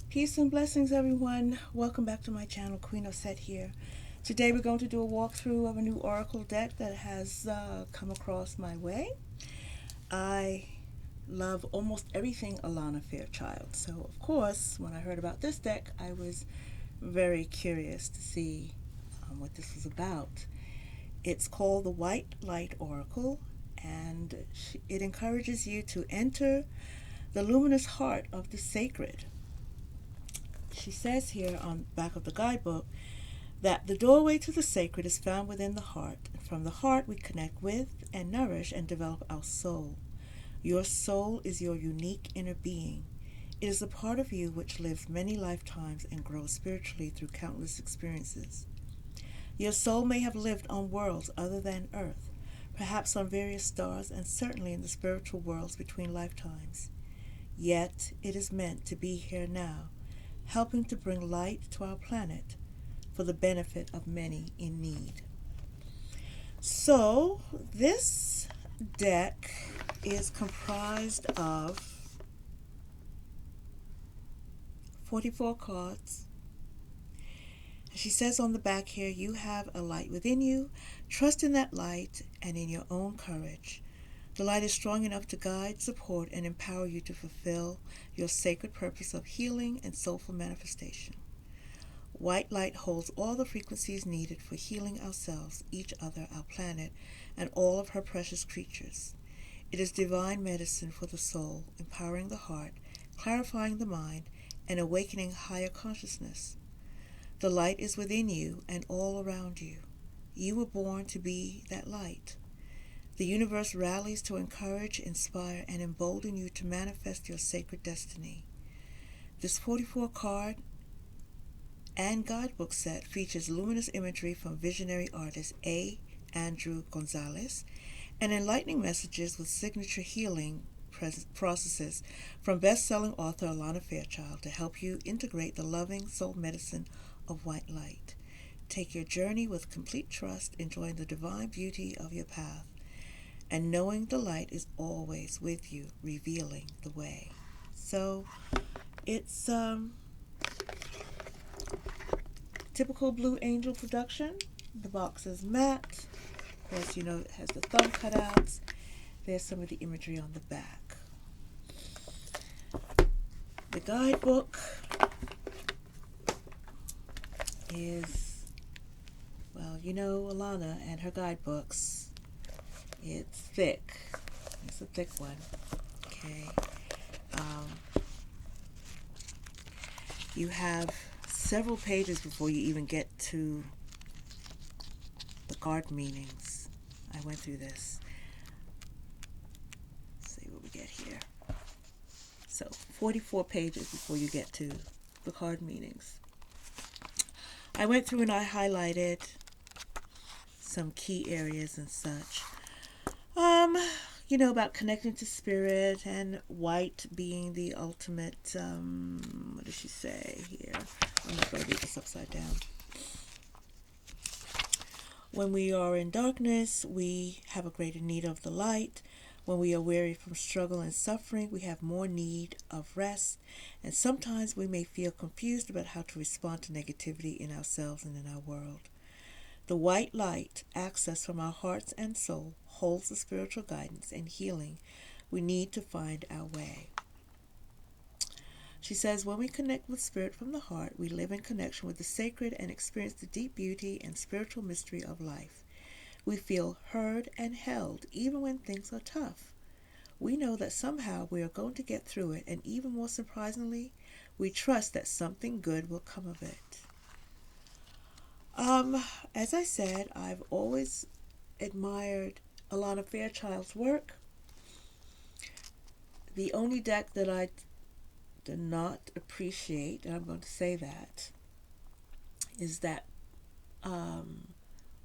Peace and blessings, everyone. Welcome back to my channel, Queen Osset here. Today we're going to do a walkthrough of a new oracle deck that has come across my way. I love almost everything Alana Fairchild, so of course, when I heard about this deck, I was very curious to see what this was about. It's called the White Light Oracle, and it encourages you to enter the luminous heart of the sacred. She says here on the back of the guidebook that the doorway to the sacred is found within the heart. From the heart, we connect with and nourish and develop our soul. Your soul is your unique inner being. It is a part of you which lives many lifetimes and grows spiritually through countless experiences. Your soul may have lived on worlds other than Earth, perhaps on various stars, and certainly in the spiritual worlds between lifetimes. Yet it is meant to be here now, helping to bring light to our planet for the benefit of many in need. So, this deck is comprised of 44 cards. She says on the back here, you have a light within you. Trust in that light and in your own courage. The light is strong enough to guide, support, and empower you to fulfill your sacred purpose of healing and soulful manifestation. White light holds all the frequencies needed for healing ourselves, each other, our planet, and all of her precious creatures. It is divine medicine for the soul, empowering the heart, clarifying the mind, and awakening higher consciousness. The light is within you and all around you. You were born to be that light. The universe rallies to encourage, inspire, and embolden you to manifest your sacred destiny. This 44-card and guidebook set features luminous imagery from visionary artist A.Andrew Gonzalez and enlightening messages with signature healing processes from bestselling author Alana Fairchild to help you integrate the loving soul medicine of white light. Take your journey with complete trust, enjoying the divine beauty of your path, and knowing the light is always with you, revealing the way. So it's typical Blue Angel production. The box is matte. Of course, it has the thumb cutouts. There's some of the imagery on the back. The guidebook is, Alana and her guidebooks. It's thick. It's a thick one. Okay. You have several pages before you even get to the card meanings. I went through this. Let's see what we get here. So, 44 pages before you get to the card meanings. I went through and I highlighted some key areas and such. About connecting to spirit and white being the ultimate, what does she say here? I'm not going to read this upside down. When we are in darkness, we have a greater need of the light. When we are weary from struggle and suffering, we have more need of rest. And sometimes we may feel confused about how to respond to negativity in ourselves and in our world. The white light, access from our hearts and soul, holds the spiritual guidance and healing we need to find our way. She says, when we connect with spirit from the heart, we live in connection with the sacred and experience the deep beauty and spiritual mystery of life. We feel heard and held even when things are tough. We know that somehow we are going to get through it, and even more surprisingly, we trust that something good will come of it. As I said, I've always admired Alana Fairchild's work. The only deck that I did not appreciate, and I'm going to say that, is that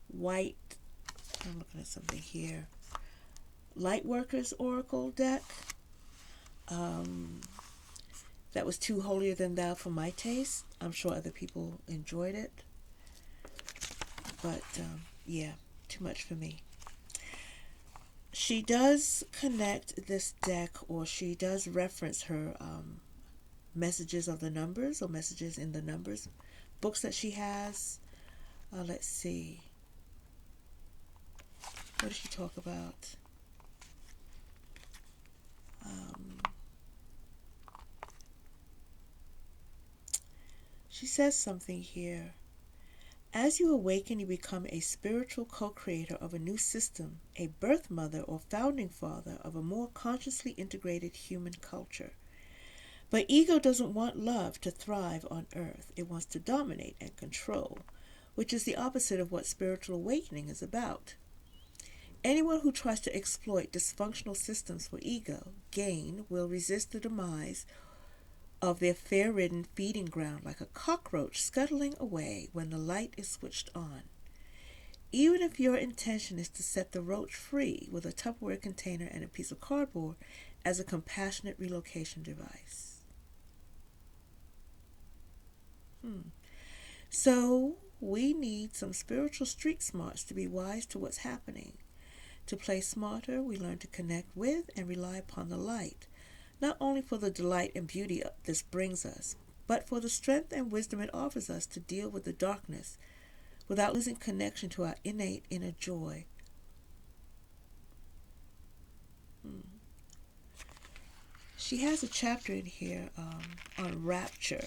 white, I'm looking at something here, Lightworkers Oracle deck. That was too holier than thou for my taste. I'm sure other people enjoyed it. But, too much for me. She does connect this deck, or she does reference her messages of the numbers or messages in the numbers books that she has. Let's see. What does she talk about? She says something here. As you awaken, you become a spiritual co-creator of a new system, a birth mother or founding father of a more consciously integrated human culture. But ego doesn't want love to thrive on earth. It wants to dominate and control, which is the opposite of what spiritual awakening is about. Anyone who tries to exploit dysfunctional systems for ego gain will resist the demise of their fear-ridden feeding ground like a cockroach scuttling away when the light is switched on. Even if your intention is to set the roach free with a Tupperware container and a piece of cardboard as a compassionate relocation device. So we need some spiritual street smarts to be wise to what's happening. To play smarter, we learn to connect with and rely upon the light, not only for the delight and beauty this brings us, but for the strength and wisdom it offers us to deal with the darkness without losing connection to our innate inner joy. She has a chapter in here on rapture.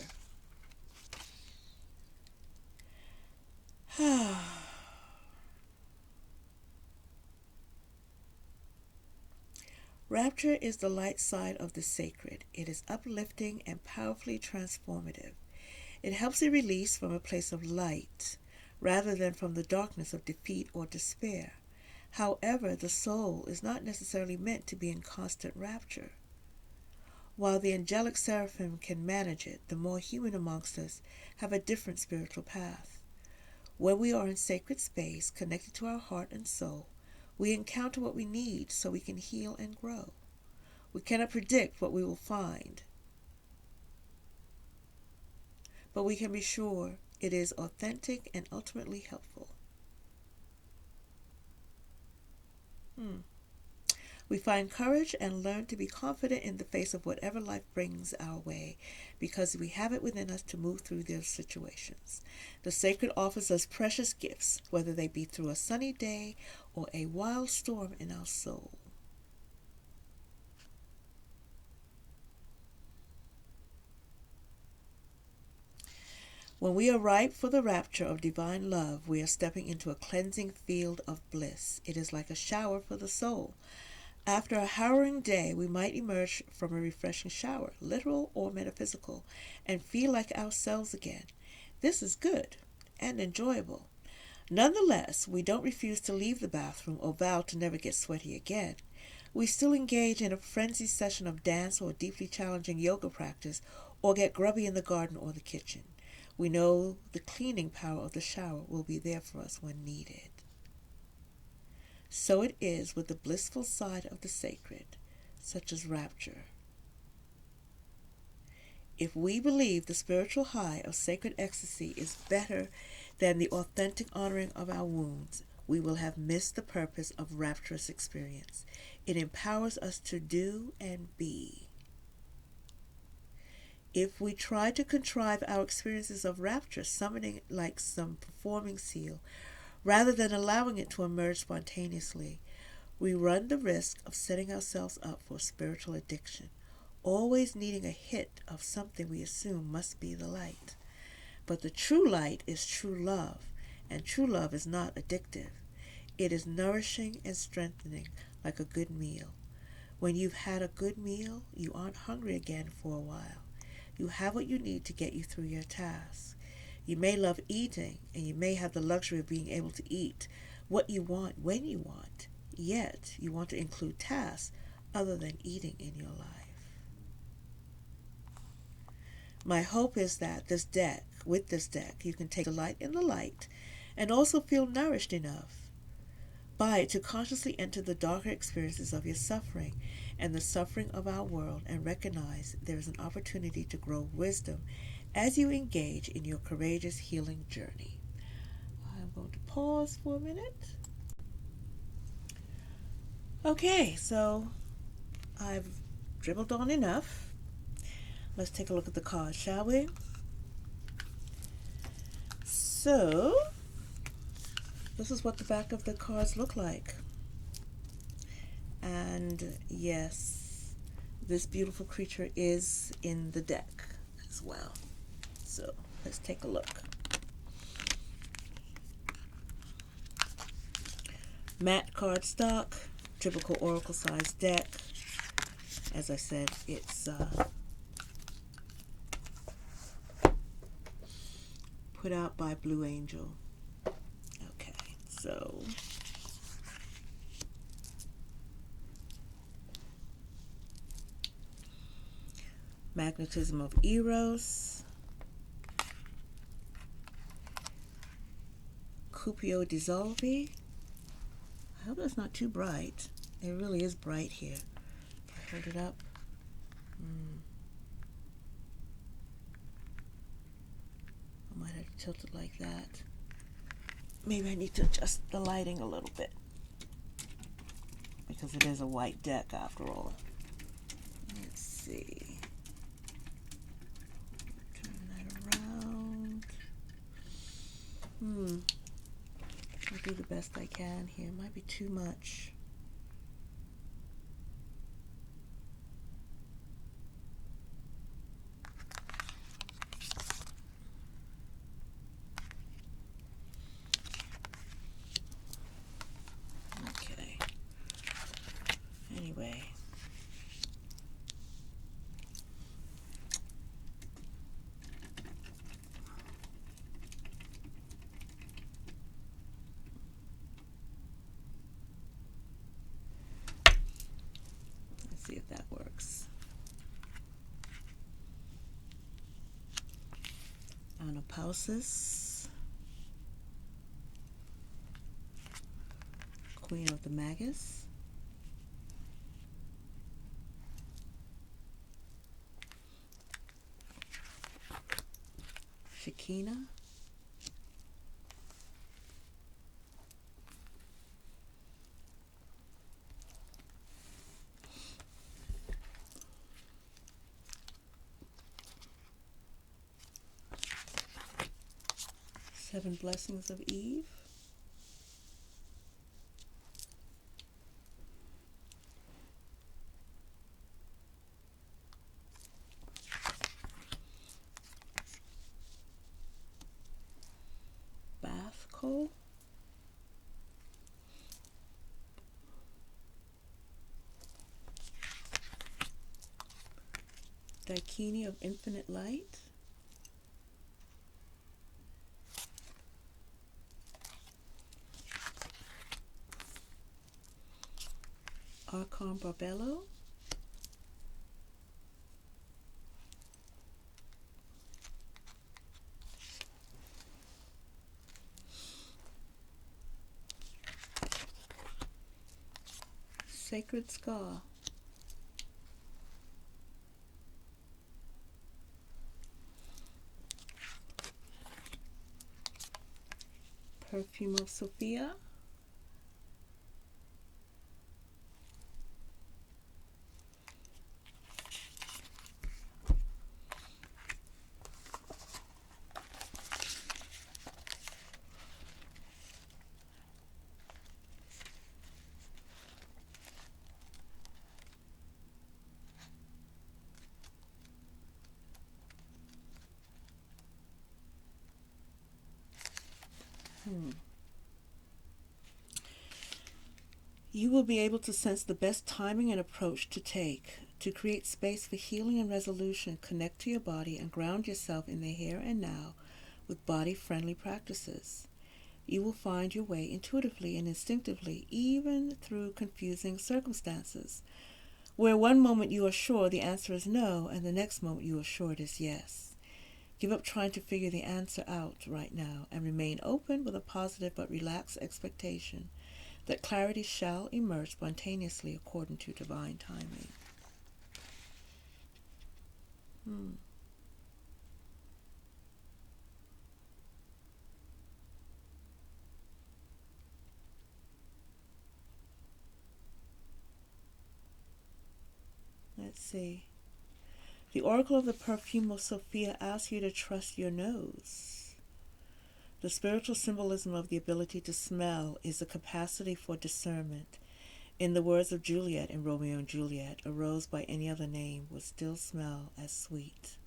Rapture is the light side of the sacred. It is uplifting and powerfully transformative. It helps a release from a place of light rather than from the darkness of defeat or despair. However, the soul is not necessarily meant to be in constant rapture. While the angelic seraphim can manage it, the more human amongst us have a different spiritual path. When we are in sacred space, connected to our heart and soul, we encounter what we need so we can heal and grow. We cannot predict what we will find, but we can be sure it is authentic and ultimately helpful. We find courage and learn to be confident in the face of whatever life brings our way because we have it within us to move through those situations. The sacred offers us precious gifts, whether they be through a sunny day or a wild storm in our soul. When we are ripe for the rapture of divine love, we are stepping into a cleansing field of bliss. It is like a shower for the soul. After a harrowing day, we might emerge from a refreshing shower, literal or metaphysical, and feel like ourselves again. This is good and enjoyable. Nonetheless, we don't refuse to leave the bathroom or vow to never get sweaty again. We still engage in a frenzied session of dance or deeply challenging yoga practice, or get grubby in the garden or the kitchen. We know the cleaning power of the shower will be there for us when needed. So it is with the blissful side of the sacred, such as rapture. If we believe the spiritual high of sacred ecstasy is better than the authentic honoring of our wounds, we will have missed the purpose of rapturous experience. It empowers us to do and be. If we try to contrive our experiences of rapture, summoning it like some performing seal, rather than allowing it to emerge spontaneously, we run the risk of setting ourselves up for spiritual addiction, always needing a hit of something we assume must be the light. But the true light is true love, and true love is not addictive. It is nourishing and strengthening like a good meal. When you've had a good meal, you aren't hungry again for a while. You have what you need to get you through your task. You may love eating, and you may have the luxury of being able to eat what you want when you want, yet you want to include tasks other than eating in your life. My hope is that with this deck, you can take delight in the light and also feel nourished enough by it to consciously enter the darker experiences of your suffering and the suffering of our world and recognize there is an opportunity to grow wisdom as you engage in your courageous healing journey. I'm going to pause for a minute. Okay, so I've dribbled on enough. Let's take a look at the cards, shall we? So, this is what the back of the cards look like. And yes, this beautiful creature is in the deck as well. So, let's take a look. Matte cardstock, typical oracle size deck. As I said, it's put out by Blue Angel. Okay, so Magnetism of Eros, Cupio Dissolvi. I hope that's not too bright. It really is bright here. If I hold it up. I might have to tilt it like that. Maybe I need to adjust the lighting a little bit, because it is a white deck after all. Let's see. Turn that around. I'll do the best I can here. Might be too much. Okay. Anyway. See if that works. Anapausis, Queen of the Magus, Shekinah, Seven Blessings of Eve, Bathco, Daikini of Infinite Light, Archon Barbello, Sacred Scar, Perfume of Sophia, You will be able to sense the best timing and approach to take to create space for healing and resolution. Connect to your body and ground yourself in the here and now with body-friendly practices. You will find your way intuitively and instinctively, even through confusing circumstances, where one moment you are sure the answer is no, and the next moment you are sure it is yes. Give up trying to figure the answer out right now and remain open with a positive but relaxed expectation that clarity shall emerge spontaneously according to divine timing. Let's see. The oracle of the perfume of Sophia asks you to trust your nose. The spiritual symbolism of the ability to smell is the capacity for discernment. In the words of Juliet in Romeo and Juliet, a rose by any other name would still smell as sweet.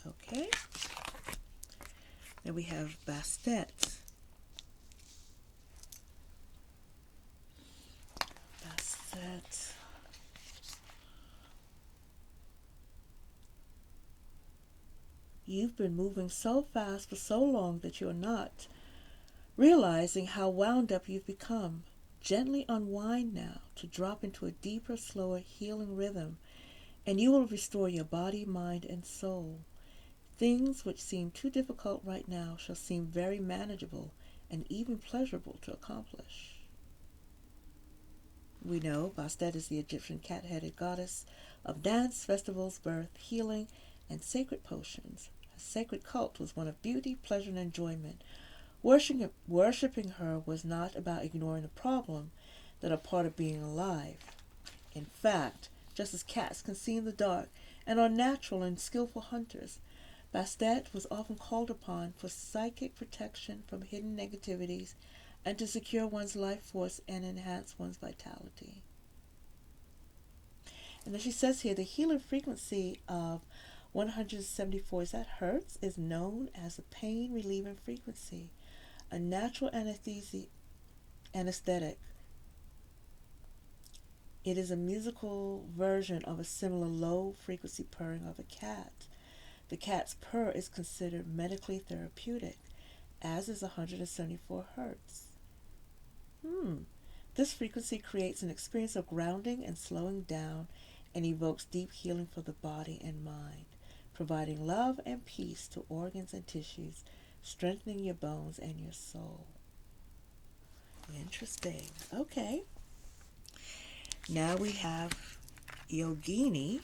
Okay. Then we have Bastet. Bastet. You've been moving so fast for so long that you're not realizing how wound up you've become. Gently unwind now to drop into a deeper, slower, healing rhythm, and you will restore your body, mind, and soul. Things which seem too difficult right now shall seem very manageable and even pleasurable to accomplish. We know Bastet is the Egyptian cat-headed goddess of dance, festivals, birth, healing, and sacred potions. Her sacred cult was one of beauty, pleasure, and enjoyment. Worshipping her was not about ignoring the problem that are part of being alive. In fact, just as cats can see in the dark and are natural and skillful hunters, Bastet was often called upon for psychic protection from hidden negativities and to secure one's life force and enhance one's vitality. And then she says here, the healing frequency of 174, is that hertz, is known as a pain relieving frequency, a natural anesthetic. It is a musical version of a similar low frequency purring of a cat. The cat's purr is considered medically therapeutic, as is 174 hertz. This frequency creates an experience of grounding and slowing down and evokes deep healing for the body and mind, providing love and peace to organs and tissues, strengthening your bones and your soul. Interesting. Okay. Now we have Yogini.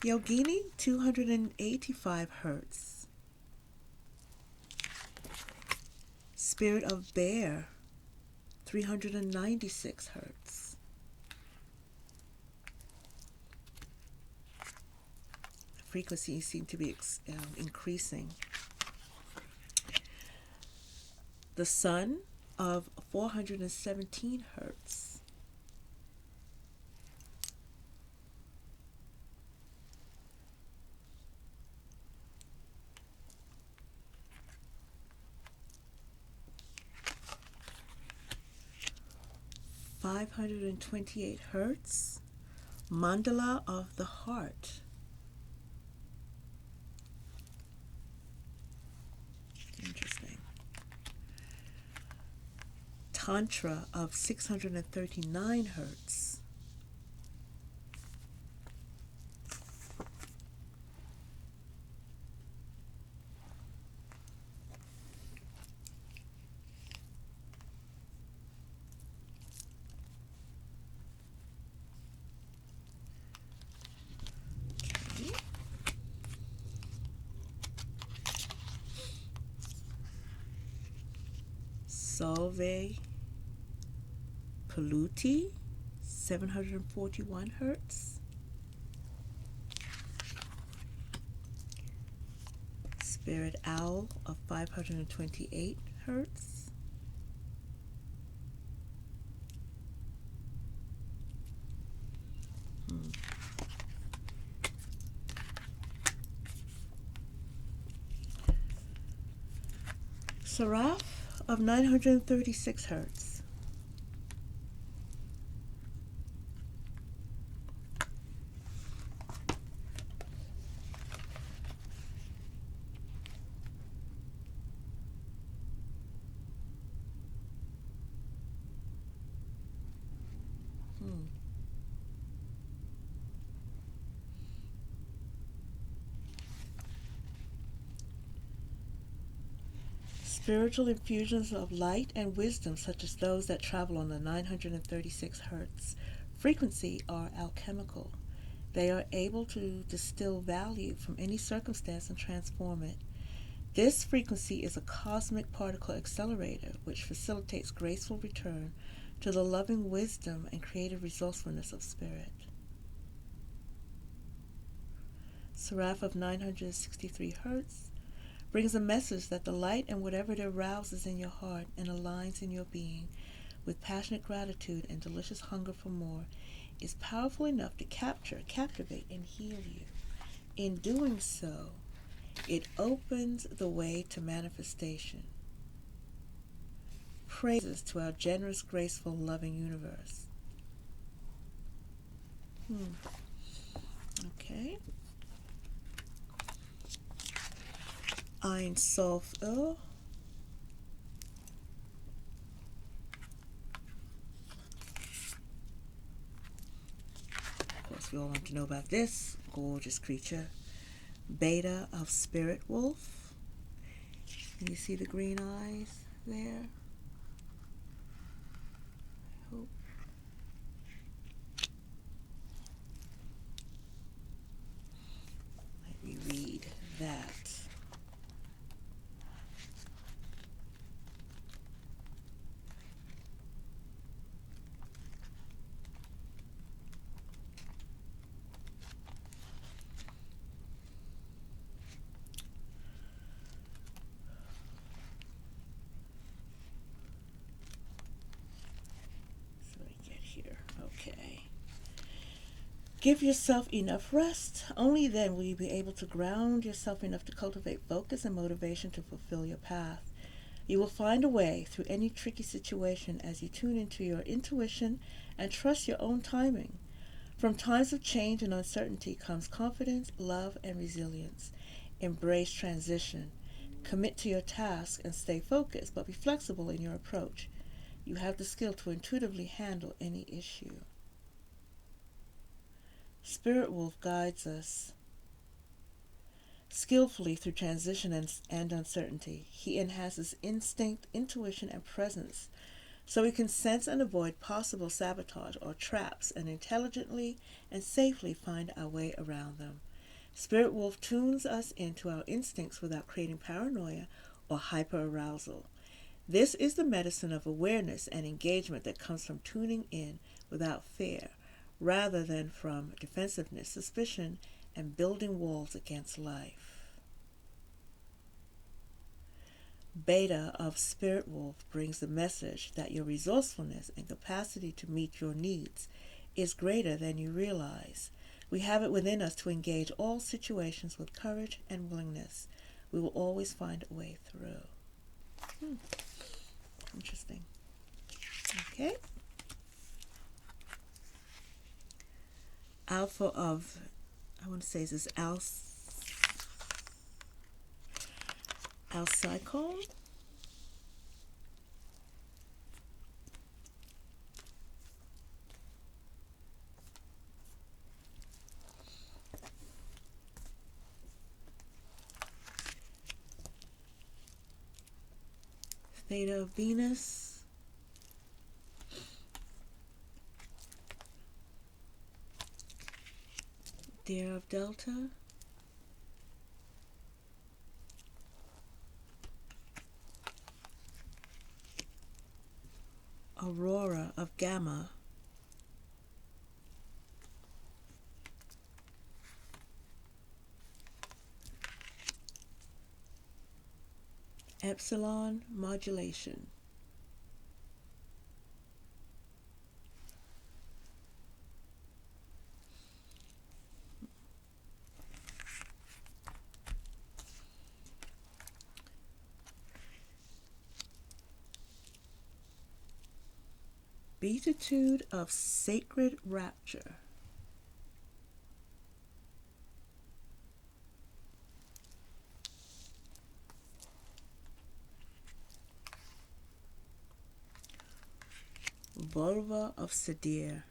Yogini, 285 hertz. Spirit of Bear, 396 hertz. The frequencies seem to be increasing. The Sun of 417 hertz. (528 hertz), Mandala of the Heart. Interesting. Tantra of 639 hertz. Solveig Polluti, 741 hertz. Spirit Owl of 528 hertz. Seraph of 936 hertz. Spiritual infusions of light and wisdom, such as those that travel on the 936 hertz frequency, are alchemical. They are able to distill value from any circumstance and transform it. This frequency is a cosmic particle accelerator which facilitates graceful return to the loving wisdom and creative resourcefulness of spirit. Seraph of 963 Hertz brings a message that the light and whatever it arouses in your heart and aligns in your being with passionate gratitude and delicious hunger for more is powerful enough to capture, captivate, and heal you. In doing so, it opens the way to manifestation. Praises to our generous, graceful, loving universe. Okay. Ein Sof Of course, we all want to know about this gorgeous creature. Beta of Spirit Wolf. Can you see the green eyes there? I hope. Let me read that. Okay. Give yourself enough rest. Only then will you be able to ground yourself enough to cultivate focus and motivation to fulfill your path. You will find a way through any tricky situation as you tune into your intuition and trust your own timing. From times of change and uncertainty comes confidence, love, and resilience. Embrace transition. Commit to your task and stay focused, but be flexible in your approach. You have the skill to intuitively handle any issue. Spirit Wolf guides us skillfully through transition and uncertainty. He enhances instinct, intuition, and presence so we can sense and avoid possible sabotage or traps and intelligently and safely find our way around them. Spirit Wolf tunes us into our instincts without creating paranoia or hyperarousal. This is the medicine of awareness and engagement that comes from tuning in without fear, rather than from defensiveness, suspicion, and building walls against life. Beta of Spirit Wolf brings the message that your resourcefulness and capacity to meet your needs is greater than you realize. We have it within us to engage all situations with courage and willingness. We will always find a way through. Interesting. Okay. Alpha of, I want to say this is Alcycone. Theta of Venus. Deer of Delta. Aurora of Gamma. Epsilon modulation. Beatitude of sacred rapture. Vulva of Sadir.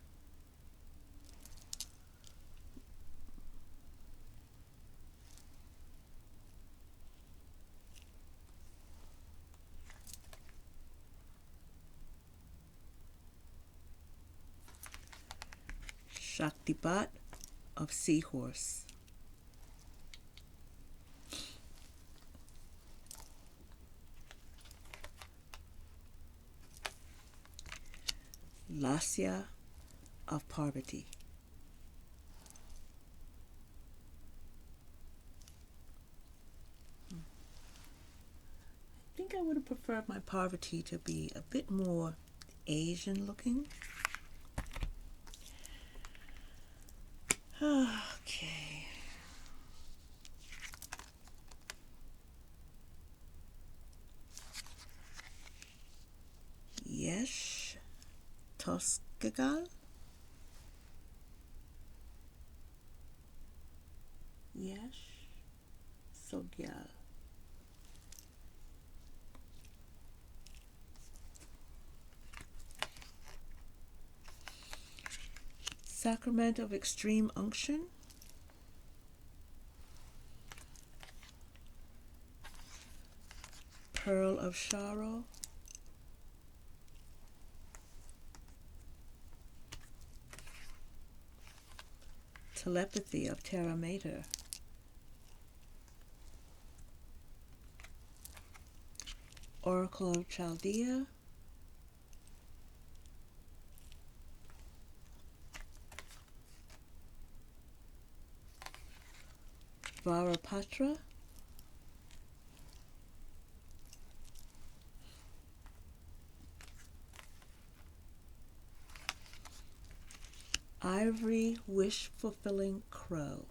Shaktipat of Seahorse. Lasya of Parvati. I think I would have preferred my Parvati to be a bit more Asian looking. Okay. Yesh Toskagal. Yesh Sogyal. Sacrament of Extreme Unction. Pearl of Sharo. Telepathy of Terra Mater. Oracle of Chaldea. Varapatra. Ivory Wish-Fulfilling Crow.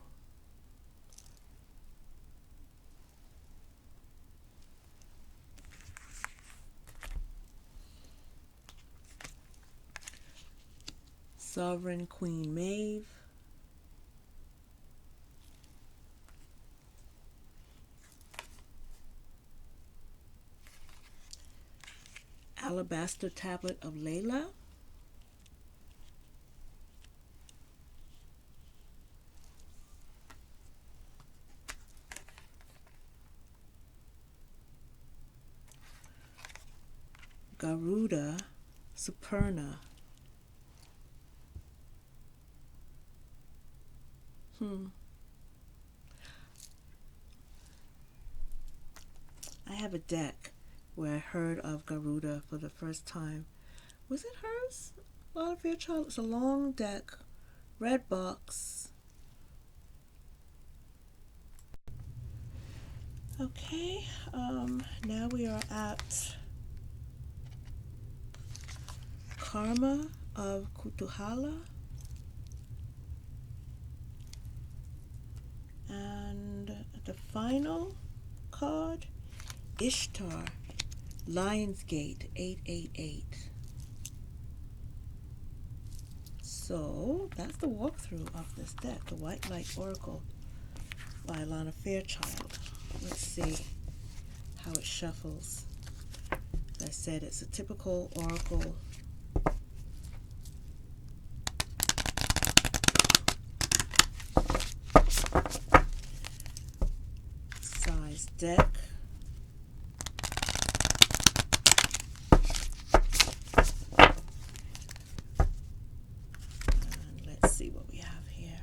Sovereign Queen Maeve. Alabaster Tablet of Layla. Garuda Superna. I have a deck where I heard of Garuda for the first time. Was it hers? Alana Fairchild. It's a long deck, red box. Okay, now we are at Karma of Kutuhala. And the final card, Ishtar, Lionsgate 888. So that's the walkthrough of this deck, the White Light Oracle by Alana Fairchild. Let's see how it shuffles. As I said, it's a typical oracle. Size deck. And let's see what we have here.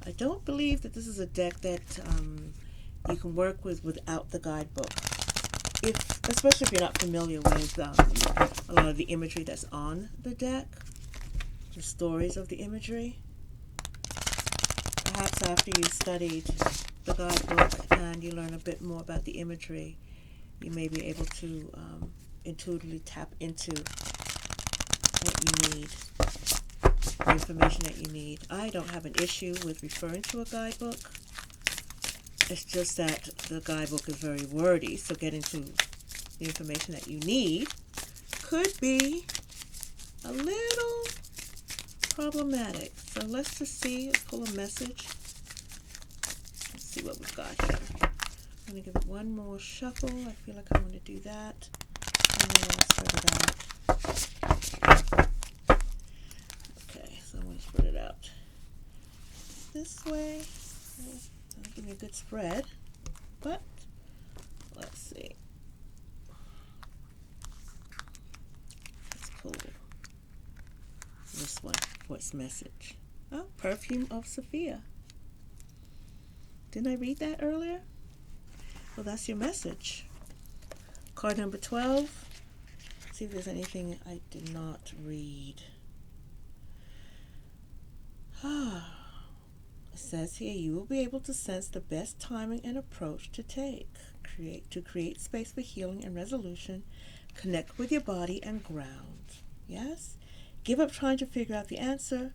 I don't believe that this is a deck that you can work with without the guidebook. Especially if you're not familiar with a lot of the imagery that's on the deck, the stories of the imagery. Perhaps after you studied the guidebook and you learn a bit more about the imagery, you may be able to intuitively tap into what you need, the information that you need. I don't have an issue with referring to a guidebook. It's just that the guidebook is very wordy, so getting to the information that you need could be a little problematic. So let's just see, let's pull a message. Let's see what we've got here. I'm going to give it one more shuffle. I feel like I want to do that. And then I'll spread it out. Okay, so I'm going to spread it out this way. That'll give me a good spread. But let's see. Let's pull this one for its message. Oh, Perfume of Sophia. Didn't I read that earlier? Well, that's your message. Card number 12. See if there's anything I did not read. It says here, you will be able to sense the best timing and approach to take. Create space for healing and resolution. Connect with your body and ground. Yes? Give up trying to figure out the answer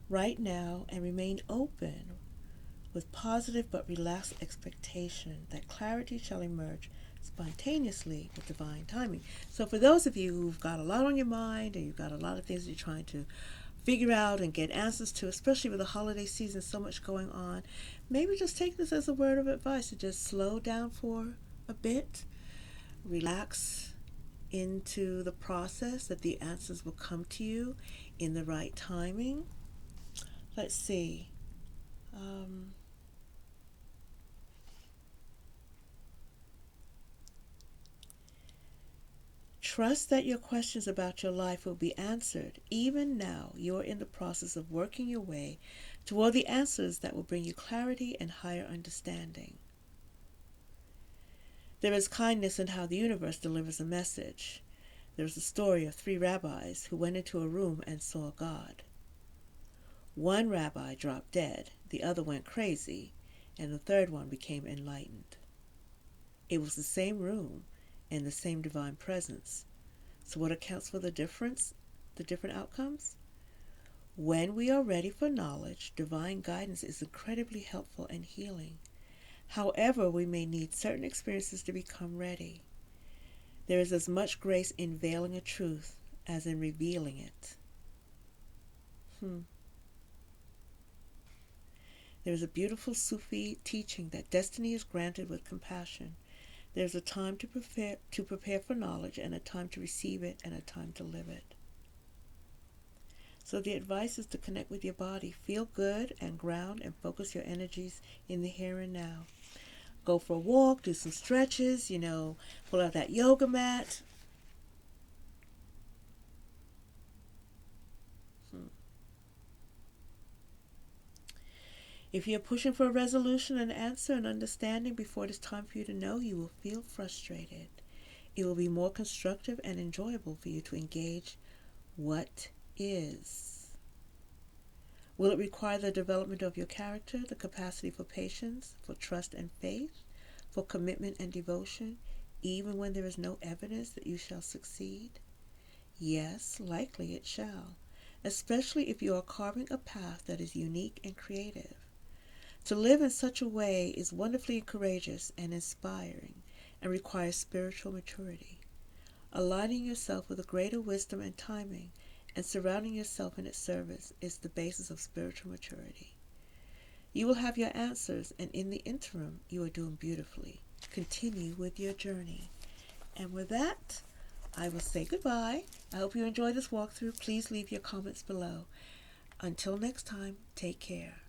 right now and remain open with positive but relaxed expectation that clarity shall emerge spontaneously with divine timing. So for those of you who've got a lot on your mind and you've got a lot of things you're trying to figure out and get answers to, especially with the holiday season, so much going on, maybe just take this as a word of advice to just slow down for a bit, relax into the process, that the answers will come to you in the right timing. Let's see. Trust that your questions about your life will be answered. Even now, you are in the process of working your way toward the answers that will bring you clarity and higher understanding. There is kindness in how the universe delivers a message. There is a story of 3 rabbis who went into a room and saw God. One rabbi dropped dead, the other went crazy, and the third one became enlightened. It was the same room and the same divine presence. So what accounts for the different outcomes? When we are ready for knowledge, divine guidance is incredibly helpful and healing. However, we may need certain experiences to become ready. There is as much grace in veiling a truth as in revealing it. There is a beautiful Sufi teaching that destiny is granted with compassion. There's a time to prepare for knowledge, and a time to receive it, and a time to live it. So the advice is to connect with your body. Feel good and ground and focus your energies in the here and now. Go for a walk, do some stretches, pull out that yoga mat. If you're pushing for a resolution, an answer, an understanding before it is time for you to know, you will feel frustrated. It will be more constructive and enjoyable for you to engage what is. Will it require the development of your character, the capacity for patience, for trust and faith, for commitment and devotion, even when there is no evidence that you shall succeed? Yes, likely it shall, especially if you are carving a path that is unique and creative. To live in such a way is wonderfully courageous and inspiring and requires spiritual maturity. Aligning yourself with a greater wisdom and timing and surrounding yourself in its service is the basis of spiritual maturity. You will have your answers, and in the interim, you are doing beautifully. Continue with your journey. And with that, I will say goodbye. I hope you enjoyed this walkthrough. Please leave your comments below. Until next time, take care.